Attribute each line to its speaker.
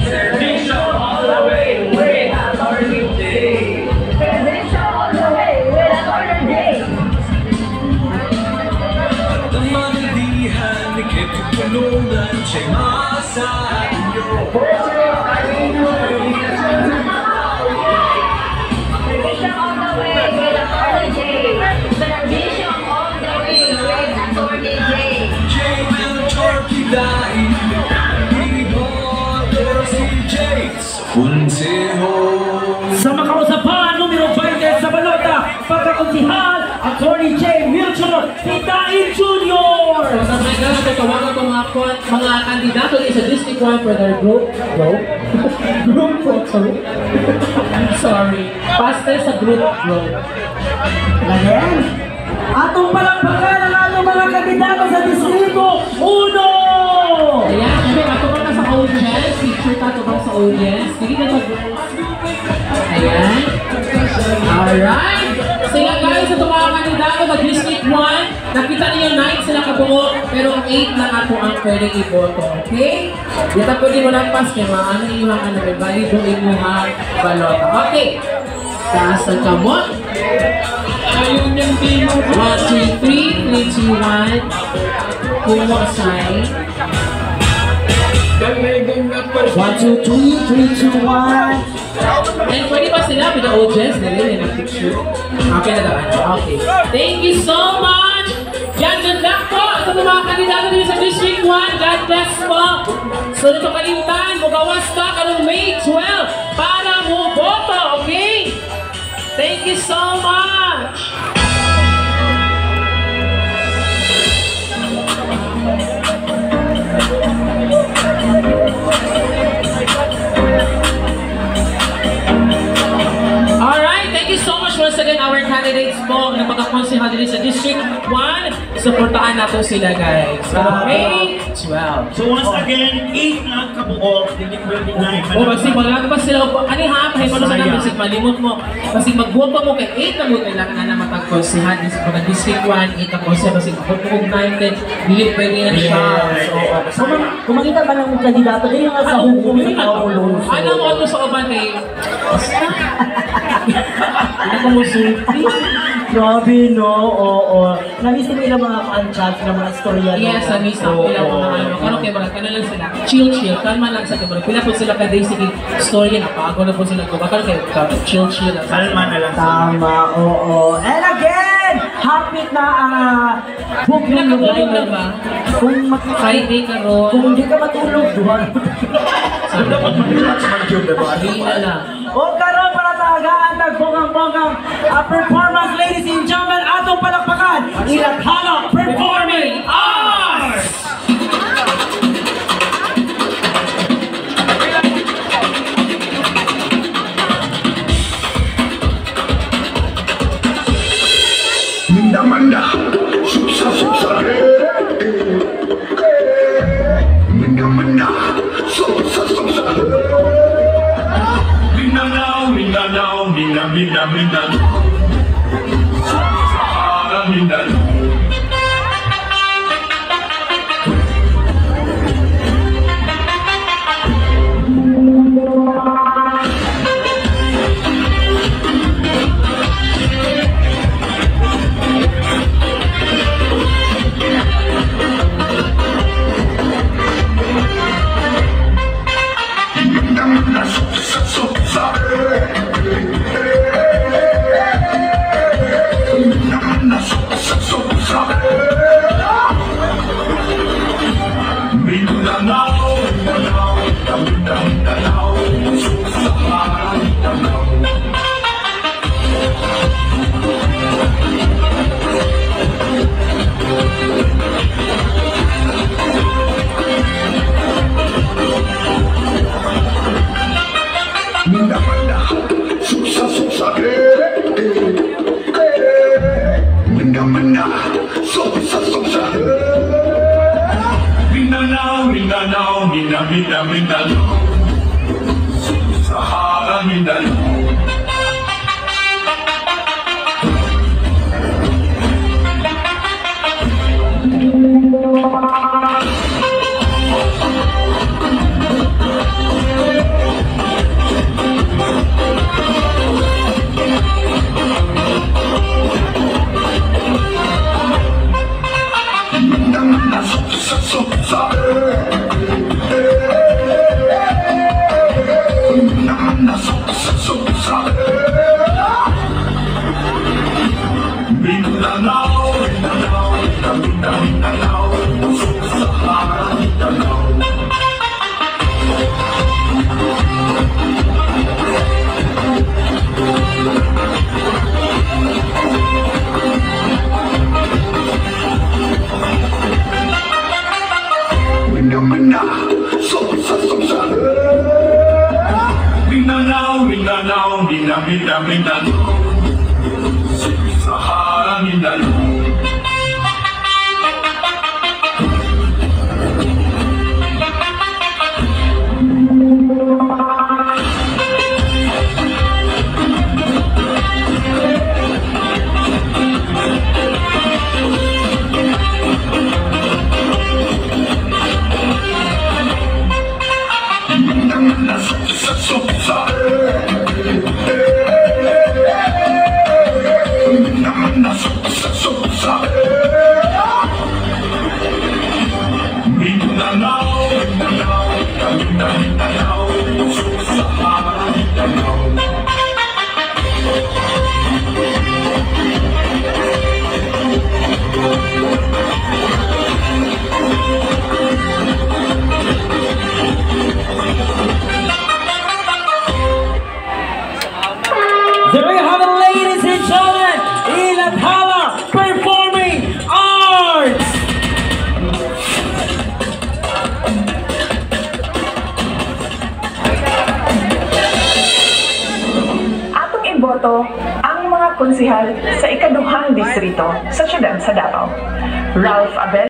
Speaker 1: Servisyo all the way with Atty. J.
Speaker 2: Servisyo all the way with Atty. J.
Speaker 3: Tamandihan ni Kepi Punungan siya'y maasahan niyo.
Speaker 2: Servisyo all the way with Atty. J. Servisyo all the way with Atty. J.
Speaker 3: J will torpedahin, i-bother si J sa Consejo.
Speaker 4: Sa makausapan, numero 20 sa balota, pagkakonsihal, Atty. J. Milton Pitain Jr.
Speaker 5: Sa mga ganun, tawagan ko mga kandidato sa District 1 for their group photo. Sorry. Pastel sa group group.
Speaker 4: Again, atong palakpakan ang ating mga kandidato sa Distrito 1!
Speaker 5: Ayan, sabi, ato ka na sa audience. Picture ka, ato ka sa audience. Hindi na Ayan. Alright. Sila guys, ito mga kandidato sa District 1. Nakita niyo 9 sila kabuo, pero 8 lang ako ang pwedeng iboto. Okay? Dito pwede mo lang pas, kaya maano yung ano, valid yung inyong balota. Okay. Taas ang kamot. Ayun yung team. 1, 2, 3, 3, 2, 1. Kung mo assign.
Speaker 4: 1, 2, 3, 3, 2, 1.
Speaker 5: And pwede ba sila with the audience? Dali na picture. Okay na daw. Okay. Thank you so much! Yan, good luck po sa mga kandidato dito sa District 1. God bless po! So nito kalimtan, magawas ka kanong May 12 para mo boto, okay? Thank you so much! Alright, thank you so much once again our candidates po na pagkakonsihal din sa District 1. Supportahan natin sila guys. May 12.
Speaker 6: So once again, 8 lang kabuo, hindi pwede 9.
Speaker 5: O, kasi wala pa sila. Ano ha? Kaya pa sa namin, malimot mo. Kasi magbuo pa mo kay 8 na mo kailangan na matagkonsihan sa mga District 1, 8 na konsihan. Kasi kung 9 din, hindi pwede na siya.
Speaker 4: Kung makita ba ng kandidato, din yung sa hukum sa kaulo.
Speaker 5: Ano mo ito sa uban eh? Ano ko mo sulti?
Speaker 4: Grabe, no? Oo. Na-miss din ilang mga chance ng mga istorya.
Speaker 5: Yes, na-miss ako ilang mga ano. Kano kayo mga kanan lang sila. Chill. Kalma lang sa kamera. Pila po sila ka-day sige story na pago na po sila. Kano kayo chill.
Speaker 6: Kalma na lang.
Speaker 4: Tama, oo. And again, hapit na ang book ng lugar.
Speaker 5: Pinakabulog na ba?
Speaker 4: Kung
Speaker 5: Friday ka ron.
Speaker 4: Kung hindi ka matulog, duhan.
Speaker 6: Ano dapat mag-relax mag-job, diba?
Speaker 5: Hindi na lang.
Speaker 4: O karon para tagaan nagbongang-bongang performance, ladies and gentlemen, atong palakpakan, Ilathala Performing Arts!
Speaker 3: Manda, suksa, Manda, suksa. Mindanao, Sahara Mindanao. Mindanao, Sahara Mindanao. Mindanao, Sahara, Mindanao.
Speaker 4: There we have it, ladies and gentlemen, Ilathala Performing Arts!
Speaker 7: Atong iboto ang mga konsihal sa ikaduhang distrito sa siyudad sa Davao. Ralph Abel